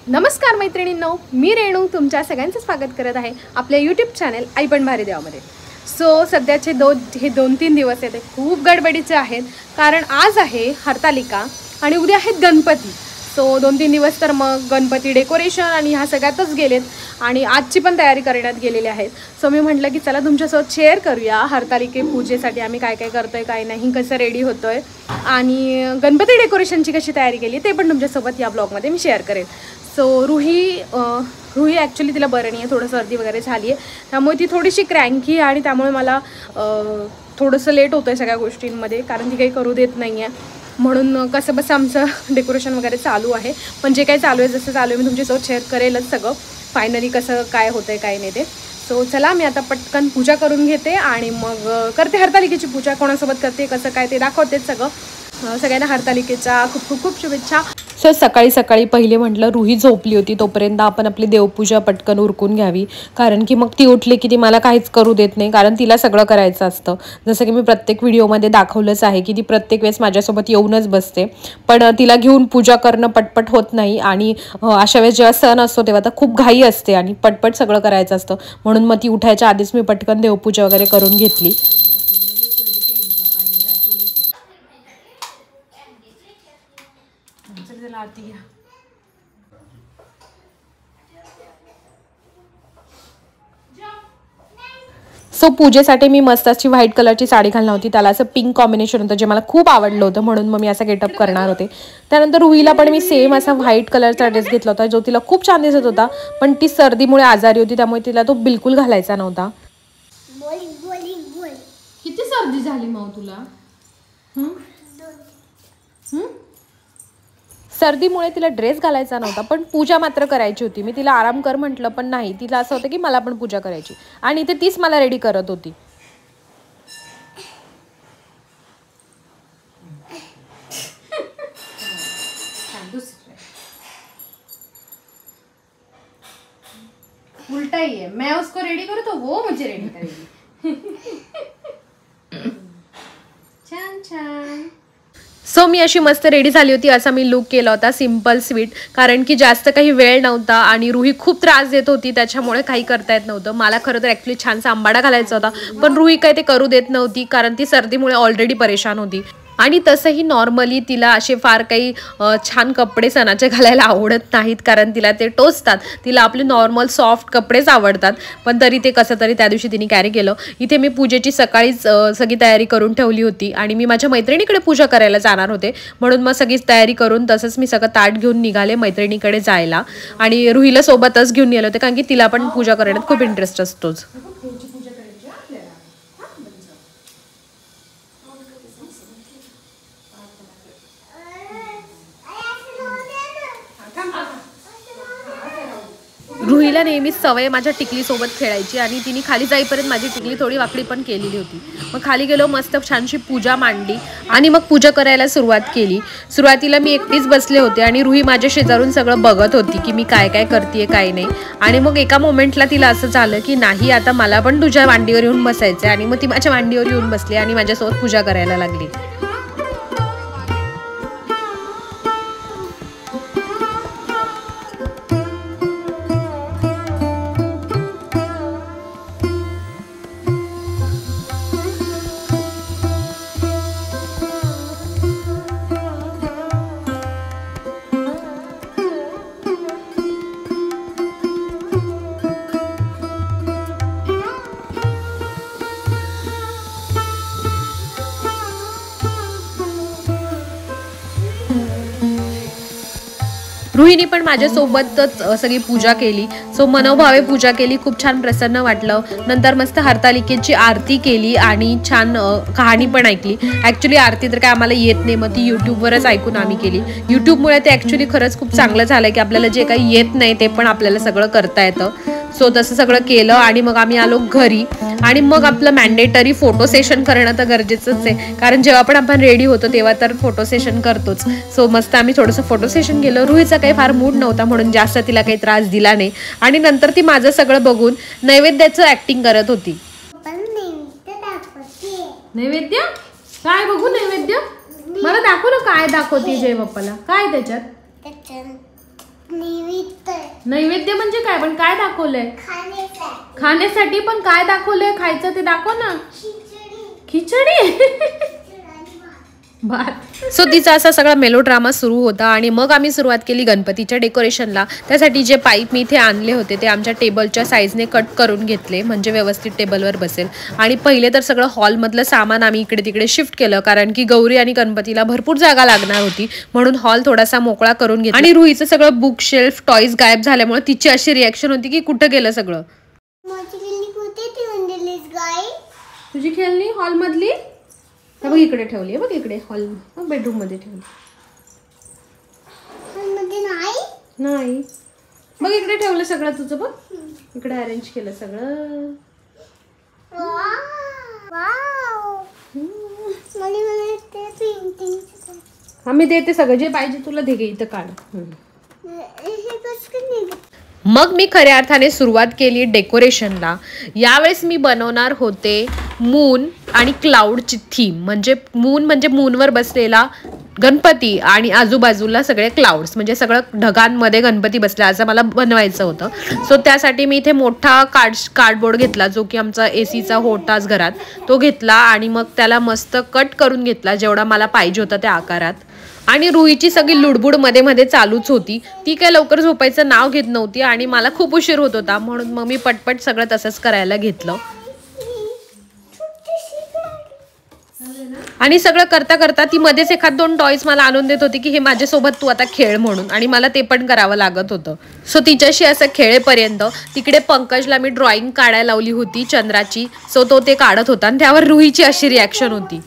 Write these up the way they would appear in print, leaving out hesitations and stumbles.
नमस्कार मैत्रिणींनो, मी रेणू तुमच्या सगळ्यांचं स्वागत करत आहे आपल्या यूट्यूब चॅनल आई पण भारी देवामध्ये। सो सध्याचे हे 2-3 दिवस आहेत ते खूप गडबडीचे आहेत, कारण आज आहे हरतालिका आणि उद्या आहेत गणपती। सो 2-3 दिवस तर मग गणपती डेकोरेशन आणि ह्या सगळ्यातच गेलेत आणि आजची पण तयारी करण्यात गेलेली आहेत। सो मी म्हटलं की चला तुमच्यासोबत शेअर करूया हरतालिके पूजेसाठी आम्ही काय काय करतोय, काय नाही, कसं रेडी होतोय आणि गणपती डेकोरेशनची कशी तयारी केली ते पण तुमच्यासोबत या ब्लॉगमध्ये मी शेअर करेन। सो रुही ॲक्च्युली तिला बरं नाही आहे, थोडं सर्दी वगैरे झाली आहे, त्यामुळे ती थोडीशी क्रँकी आणि त्यामुळे मला थोडंसं लेट होतं आहे सगळ्या गोष्टींमध्ये, कारण ती काही करू देत नाही आहे। म्हणून कसं बसं आमचं डेकोरेशन वगैरे चालू आहे, पण जे काही चालू आहे जसं चालू आहे मी तुमच्यासोबत शेअर करेलच सगळं फायनली कसं काय होतं आहे काय नाही ते। सो चला मी आता पटकन पूजा करून घेते आणि मग करते हरतालिकेची पूजा, कोणासोबत करते कसं काय ते दाखवते सगळं। सगळ्यांना हरतालिकेच्या खूप खूप खूप शुभेच्छा। सो सकाळी सकाळी पहिले म्हटलं रुही झोपली होती तोपर्यंत आपण आपली देवपूजा पटकन उरकून घ्यावी, कारण की मग ती उठली की ती मला काहीच करू देत नाही, कारण तिला सगळं करायचं असतं। जसं की मी प्रत्येक व्हिडिओमध्ये दाखवलंच आहे की ती प्रत्येक वेळेस माझ्यासोबत येऊनच बसते, पण तिला घेऊन पूजा करणं पटपट होत नाही आणि अशा वेळेस जेव्हा सण असतो तेव्हा तर खूप घाई असते आणि पटपट सगळं करायचं असतं, म्हणून मग ती उठायच्या आधीच मी पटकन देवपूजा वगैरे करून घेतली। सो पूजेसाठी मी मस्त अशी व्हाईट कलरची साडी घालणार होती, त्याला असं पिंक कॉम्बिनेशन होतं जे मला खूप आवडलं होतं, म्हणून मग मी असा गेटअप करणार होते। त्यानंतर रुहीला पण मी सेम असा व्हाईट कलरचा ड्रेस घेतला होता जो तिला खूप छान दिसत होता, पण ती सर्दीमुळे आजारी होती त्यामुळे तिला तो बिलकुल घालायचा नव्हता। किती सर्दी झाली मग तुला? सर्दीमुळे तिला ड्रेस घालायचा नव्हता, पण पूजा मात्र करायची होती। मी तिला आराम कर म्हटलं, पण नाही, तिला असं होतं की मला पण पूजा करायची आणि इथे तीच मला रेडी करत होती। उल्टा ही है, मैं उसको रेडी करूँ तो वो मुझे रेडी करेगी। छान छान। सो मी अशी मस्त रेडी झाली होती, असा मी लुक केला होता सिंपल स्वीट, कारण की जास्त काही वेळ नव्हता आणि रुही खूप त्रास देत होती त्याच्यामुळे काही करता येत नव्हतं। मला खरं तर ॲक्च्युली छानसा आंबाडा घालायचा होता, पण रुही काही ते करू देत नव्हती कारण ती सर्दीमुळे ऑलरेडी परेशान होती आणि तसंही नॉर्मली तिला असे फार काही छान कपडे सणाचे घालायला आवडत नाहीत, कारण तिला ते टोचतात, तिला आपले नॉर्मल सॉफ्ट कपडेच आवडतात, पण तरी ते कसं तरी त्या दिवशी तिने कॅरी केलं। इथे मी पूजेची सकाळीच सगळी तयारी करून ठेवली होती आणि मी माझ्या मैत्रिणीकडे पूजा करायला जाणार होते, म्हणून मग सगळीच तयारी करून तसंच मी सगळं ताट घेऊन निघाले मैत्रिणीकडे जायला आणि रुहीला सोबतच घेऊन गेले होते, कारण की तिला पण पूजा करण्यात खूप इंटरेस्ट असतोच। रुहीला नेहमीच सवय माझ्या टिकलीसोबत खेळायची आणि तिने खाली जाईपर्यंत माझी टिकली थोडी वाकडी पण केलेली होती। मग खाली गेलो, मस्त छानशी पूजा मांडली आणि मग पूजा करायला सुरुवात केली। सुरुवातीला मी एकटीच बसले होते आणि रुही माझ्या शेजारून सगळं बघत होती की मी काय काय करते काय नाही, आणि मग एका मोमेंटला तिला असं झालं की नाही आता मला पण तुझ्या मांडीवर येऊन बसायचं, आणि मग ती माझ्या मांडीवर येऊन बसली आणि माझ्यासोबत पूजा करायला लागली। रुहीने पण माझ्यासोबतच सगळी पूजा केली। सो मनोभावे पूजा केली, खूप छान प्रसन्न वाटलं। नंतर मस्त हरतालिकेची आरती केली आणि छान कहाणी पण ऐकली। ॲक्च्युली आरती तर काय आम्हाला येत नाही, मग ती यूट्यूबवरच ऐकून आम्ही केली। यूट्यूबमुळे ते ॲक्च्युली खरंच खूप चांगलं झालं की आपल्याला जे काही येत नाही ते पण आपल्याला सगळं करता येतं। सो तसं सगळं केलं आणि मग आम्ही आलो घरी आणि मग आपलं मॅन्डेटरी फोटो सेशन करणं तर गरजेचंच आहे, कारण जेव्हा पण आपण रेडी होतो तेव्हा तर फोटो सेशन करतोच। सो मस्त आम्ही थोडंसं फोटो सेशन केलं। रुहीचा काही फार मूड नव्हता म्हणून जास्त तिला काही त्रास दिला नाही आणि नंतर ती माझं सगळं बघून नैवेद्याचं ऍक्टिंग करत होती। नैवेद्य काय बघू? नैवेद्य मला दाखव ना, काय दाखवते जय बाप्पाला, काय त्याच्यात? नैवेद्य म्हणजे काय? पण काय दाखवलंय? खाण्यासाठी. पण काय दाखवलंय खायचं ते दाखव ना. खिचडी. सो तिचा असा सगळा मेलोड्रामा सुरू होता आणि मग आम्ही सुरुवात केली गणपतीच्या डेकोरेशनला. त्यासाठी जे पाईप मी इथे आणले होते ते आमच्या टेबलच्या साईजने कट करून घेतले म्हणजे व्यवस्थित टेबलवर बसेल. आणि पहिले तर सगळं हॉलमधलं सामान आम्ही इकडे तिकडे शिफ्ट केलं कारण की गौरी आणि गणपतीला भरपूर जागा लागणार होती म्हणून हॉल थोडासा मोकळा करून घेतला. आणि रुईचं सगळं बुक शेल्फ टॉईज गायब झाल्यामुळे तिची अशी रिॲक्शन होती की कुठं गेलं सगळं. तुझी खेळणी हॉलमधली बघ इकडे ठेवली आहे. बघ इकडे हॉल बेडरूम मध्ये ठेवली. नाही बघ इकडे ठेवलं सगळं तुझं. बघ इकडे अरेंज केलं सगळं. आम्ही देते सगळं जे पाहिजे तुला. दे इथं काढ. मग मी खऱ्या अर्थाने सुरुवात केली डेकोरेशनला. यावेळेस मी बनवणार होते मून आणि क्लाउडची थीम. म्हणजे मून म्हणजे मूनवर बसलेला गणपती आणि आजूबाजूला सगळे क्लाउड्स म्हणजे सगळं ढगांमध्ये गणपती बसला असं मला बनवायचं होतं. सो त्यासाठी मी इथे मोठा कार्डबोर्ड घेतला जो की आमचा ACचा होताच घरात. तो घेतला आणि मग त्याला मस्त कट करून घेतला जेवढा मला पाहिजे होता त्या आकारात. आणि रुईची सगळी लुडबुड मध्ये मध्ये चालूच होती. ती काय लवकर झोपायचं नाव घेत नव्हती आणि मला खूप उशीर होत होता म्हणून मग मी पटपट सगळं तसंच करायला घेतलं. आणि सगळं करता करता ती मध्येच एखाद 2 टॉयज मला आणून देत होती की हे माझ्यासोबत तू आता खेळ म्हणून. आणि मला ते पण करावं लागत होतं. सो तिच्याशी असं खेळेपर्यंत तिकडे पंकजला मी ड्रॉइंग काढायला लावली होती चंद्राची. सो तो ते काढत होता आणि त्यावर रुईची अशी रिॲक्शन होती.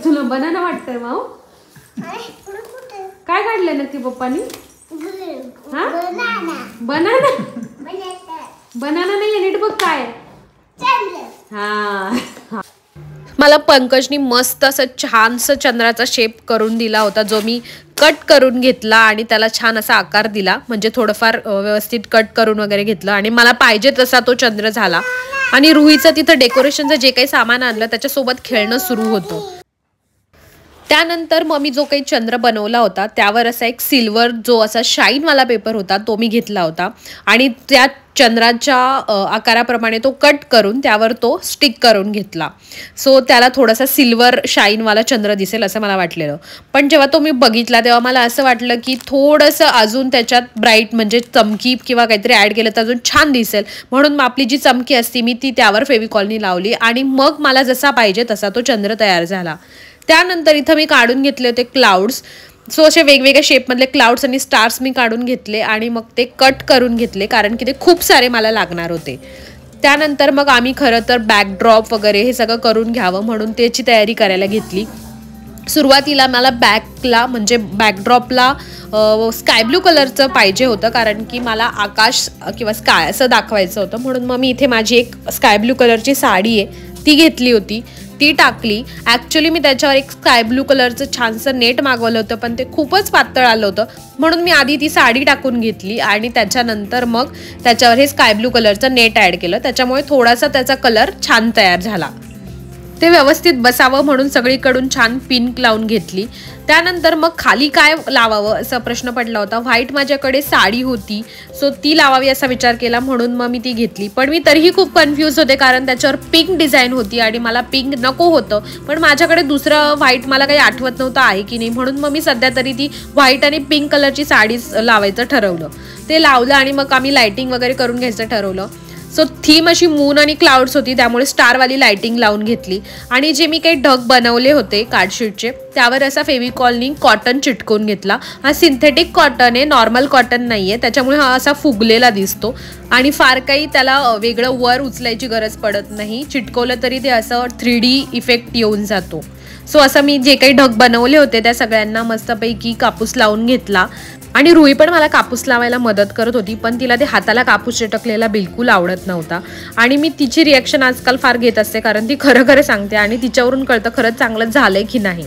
तुला बनाना वाटतंय माऊ? काय काढलंय नक्की पप्पानी? बनाना. बनाना नाही नीट बघ काय. हा मला पंकजनी मस्त असं छानसं चंद्राचा शेप करून दिला होता जो मी कट करून घेतला आणि त्याला छान असा आकार दिला. म्हणजे थोडंफार व्यवस्थित कट करून वगैरे घेतलं आणि मला पाहिजे तसा तो चंद्र झाला. आणि रुईचं तिथं डेकोरेशनचं जे काही सामान आणलं त्याच्यासोबत खेळणं सुरू होतं. त्यानंतर मग मी जो काही चंद्र बनवला होता त्यावर असा एक सिल्वर जो असा शाईनवाला पेपर होता तो मी घेतला होता आणि त्या चंद्राच्या आकाराप्रमाणे तो कट करून त्यावर तो स्टिक करून घेतला. सो त्याला थोडासा सिल्वर शाईनवाला चंद्र दिसेल असं मला वाटलेलं. पण जेव्हा तो मी बघितला तेव्हा मला असं वाटलं की थोडंसं अजून त्याच्यात ब्राईट म्हणजे चमकी किंवा काहीतरी ॲड केलं तर अजून छान दिसेल म्हणून आपली जी चमकी असती मी ती त्यावर फेविकॉलनी लावली आणि मग मला जसा पाहिजे तसा तो चंद्र तयार झाला. त्यानंतर इथं मी काढून घेतले होते क्लाउड्स. सो असे वेगवेगळ्या शेपमधले क्लाउड्स आणि स्टार्स मी काढून घेतले आणि मग ते कट करून घेतले कारण की ते खूप सारे मला लागणार होते. त्यानंतर मग आम्ही खरं तर बॅकड्रॉप वगैरे हे सगळं करून घ्यावं म्हणून त्याची तयारी करायला घेतली. सुरुवातीला मला बॅकला म्हणजे बॅकड्रॉपला स्काय ब्लू कलरचं पाहिजे होतं कारण की मला आकाश किंवा स्काय असं दाखवायचं होतं म्हणून मग मी इथे माझी एक स्काय ब्लू कलरची साडी आहे ती घेतली होती. ती टाकली. ॲक्च्युली मी त्याच्यावर एक स्काय ब्लू कलरचं छानसं नेट मागवलं होतं पण ते खूपच पातळ आलं होतं म्हणून मी आधी ती साडी टाकून घेतली आणि त्याच्यानंतर मग त्याच्यावर हे स्काय ब्लू कलरचं नेट ॲड केलं. त्याच्यामुळे थोडासा त्याचा कलर छान तयार झाला. ते व्यवस्थित बसावं म्हणून सगळीकडून छान पिन लावून घेतली. त्यानंतर मग खाली काय लावावं असा प्रश्न पडला होता. व्हाईट माझ्याकडे साडी होती सो ती लावावी असा विचार केला म्हणून मग मी ती घेतली. पण मी तरीही खूप कन्फ्यूज होते कारण त्याच्यावर पिंक डिझाईन होती आणि मला पिंक नको होतं पण माझ्याकडे दुसरं व्हाईट मला काही आठवत नव्हतं आहे की नाही म्हणून मग मी सध्या तरी ती व्हाईट आणि पिंक कलरची साडीच लावायचं ठरवलं. ते लावलं आणि मग आम्ही लायटिंग वगैरे करून घ्यायचं ठरवलं. सो थीम अशी मून आणि क्लाउड्स होती त्यामुळे स्टारवाली लायटिंग लावून घेतली. आणि जे मी काही ढग बनवले होते कार्डशीटचे त्यावर असा फेविकॉलनी कॉटन चिटकवून घेतला. हा सिंथेटिक कॉटन आहे नॉर्मल कॉटन नाही आहे त्याच्यामुळे हा असा फुगलेला दिसतो आणि फार काही त्याला वेगळं वर उचलायची गरज पडत नाही. चिटकवलं तरी ते असं 3D इफेक्ट येऊन जातो. सो असं मी जे काही ढग बनवले होते त्या सगळ्यांना मस्तपैकी कापूस लावून घेतला. आणि रुई पण मला कापूस लावायला मदत करत होती पण तिला ते हाताला कापूस चिटकलेला बिलकुल आवडत नव्हता. आणि मी तिची रिॲक्शन आजकाल फार घेत असते कारण ती खरं खरं सांगते आणि तिच्यावरून कळतं खरंच चांगलं झालंय की नाही.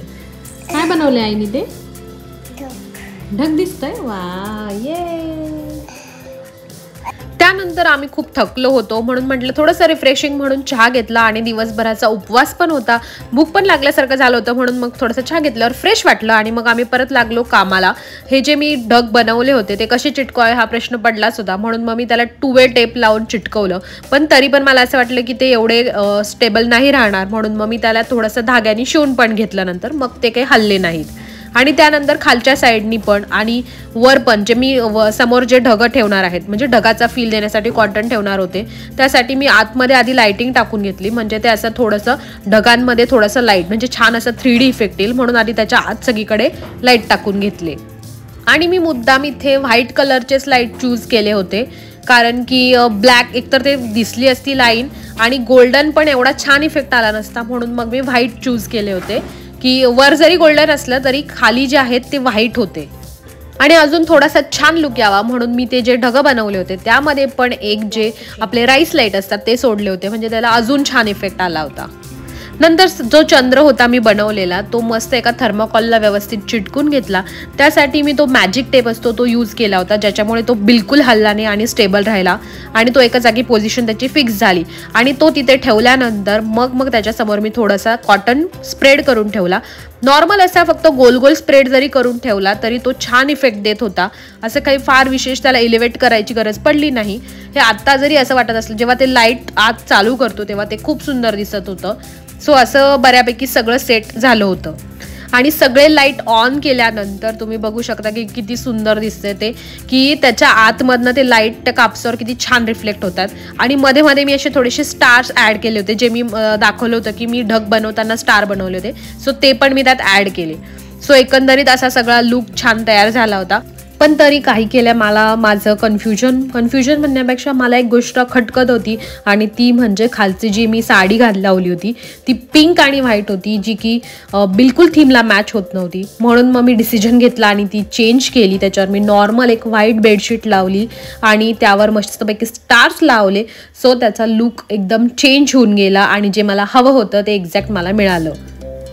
काय बनवले आईने ते? ढग दिसतंय. वा ये. त्यानंतर आम्ही खूप थकलो होतो म्हणून म्हटलं थोडंसं रिफ्रेशिंग म्हणून चहा घेतला आणि दिवसभराचा उपवास पण होता, भूक पण लागल्यासारखं झालं होतं म्हणून मग थोडंसं चहा घेतल्यावर फ्रेश वाटलं आणि मग आम्ही परत लागलो कामाला. हे जे मी ढग बनवले होते ते कसे चिटकवावे हा प्रश्न पडलाच होता, म्हणून मग मी त्याला 2 वे टेप लावून चिटकवलं. पण तरी पण मला असं वाटलं की ते एवढे स्टेबल नाही राहणार, म्हणून मग मी त्याला थोडंसं धाग्याने शिवून पण घेतलं नंतर, मग ते काही हल्ले नाहीत. आणि त्यानंतर खालच्या साईडनी पण आणि वर पण जे मी समोर जे ढग ठेवणार आहेत म्हणजे ढगाचा फील देण्यासाठी कॉटन ठेवणार होते, त्यासाठी मी आतमध्ये आधी लाइटिंग टाकून घेतली, म्हणजे ते असं थोडंसं ढगांमध्ये थोडंसं लाईट म्हणजे छान असं 3D इफेक्ट येईल म्हणून आधी त्याच्या आत सगळीकडे लाईट टाकून घेतले. आणि मी मुद्दाम इथे व्हाईट कलरचेच लाईट चूज केले होते, कारण की ब्लॅक एकतर ते दिसली असती लाईन आणि गोल्डन पण एवढा छान इफेक्ट आला नसता, म्हणून मग मी व्हाईट चूज केले होते की वर जरी गोल्डन असलं तरी खाली जे आहेत ते व्हाईट होते. आणि अजून थोडासा छान लुक यावा म्हणून मी ते जे ढग बनवले होते त्यामध्ये पण एक जे आपले राईस लाईट असतात ते सोडले होते, म्हणजे त्याला अजून छान इफेक्ट आला होता. नंतर जो चंद्र होता मी बनवलेला तो मस्त एका थर्माकोलला व्यवस्थित चिटकून घेतला. त्यासाठी मी तो मॅजिक टेप असतो तो यूज केला होता, ज्याच्यामुळे तो बिलकुल हलला नाही आणि स्टेबल राहिला आणि तो एका जागी पोझिशन त्याची फिक्स झाली. आणि तो तिथे ठेवल्यानंतर मग त्याच्यासमोर मी थोडासा कॉटन स्प्रेड करून ठेवला. नॉर्मल असा फक्त गोल गोल स्प्रेड जरी करून ठेवला तरी तो छान इफेक्ट देत होता, असं काही फार विशेष त्याला एलिव्हेट करायची गरज पडली नाही. हे आत्ता जरी असं वाटत असलं, जेव्हा ते लाईट आत चालू करतो तेव्हा ते खूप सुंदर दिसत होतं. सो असं बऱ्यापैकी सगळं सेट झालं होतं. आणि सगळे लाईट ऑन केल्यानंतर तुम्ही बघू शकता की किती सुंदर दिसते ते, की त्याच्या आतमधनं ते लाईट त्या कापसावर किती छान रिफ्लेक्ट होतात. आणि मध्ये मध्ये मी असे थोडेसे स्टार्स ॲड केले होते, जे मी दाखवलं होतं की मी ढग बनवताना स्टार बनवले होते, सो ते पण मी त्यात ॲड केले. सो एकंदरीत असा सगळा लुक छान तयार झाला होता. पण तरी काही केल्या मला माझं कन्फ्युजन म्हणण्यापेक्षा मला एक गोष्ट खटकत होती आणि ती म्हणजे खालची जी मी साडी लावली होती ती पिंक आणि व्हाईट होती, जी की बिलकुल थीमला मॅच होत नव्हती. म्हणून मग मी डिसिजन घेतला आणि ती चेंज केली. त्याच्यावर मी नॉर्मल एक व्हाईट बेडशीट लावली आणि त्यावर मस्तपैकी स्टार्स लावले. सो त्याचा लुक एकदम चेंज होऊन गेला आणि जे मला हवं होतं ते एक्झॅक्ट मला मिळालं.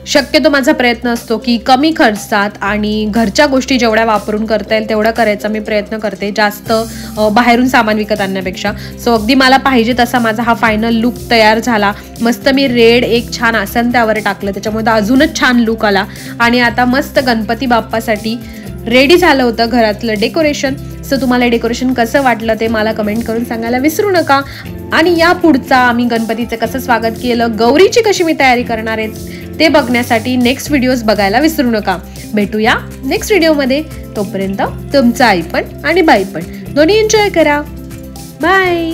शक्यतो माझा प्रयत्न असतो की कमी खर्चात आणि घरच्या गोष्टी जेवढ्या वापरून करता येईल तेवढा करायचा मी प्रयत्न करते, जास्त बाहेरून सामान विकत आणण्यापेक्षा. सो अगदी मला पाहिजे तसा माझा हा फायनल लुक तयार झाला. मस्त मी रेड एक छान आसन त्यावर टाकलं, त्याच्यामुळे अजूनच छान लुक आला. आणि आता मस्त गणपती बाप्पासाठी रेडी झालं होतं घरातलं डेकोरेशन. सो तुम्हाला डेकोरेशन कसं वाटलं ते मला कमेंट करून सांगायला विसरू नका. आणि या पुढचा आम्ही गणपतीचं कसं स्वागत केलं, गौरीची कशी मी तयारी करणार आहे ते बघण्यासाठी नेक्स्ट व्हिडिओज बघायला विसरू नका. भेटूया नेक्स्ट व्हिडिओमध्ये. तोपर्यंत तुमचं आई पण आणि बाई पण दोन्ही एन्जॉय करा. बाय.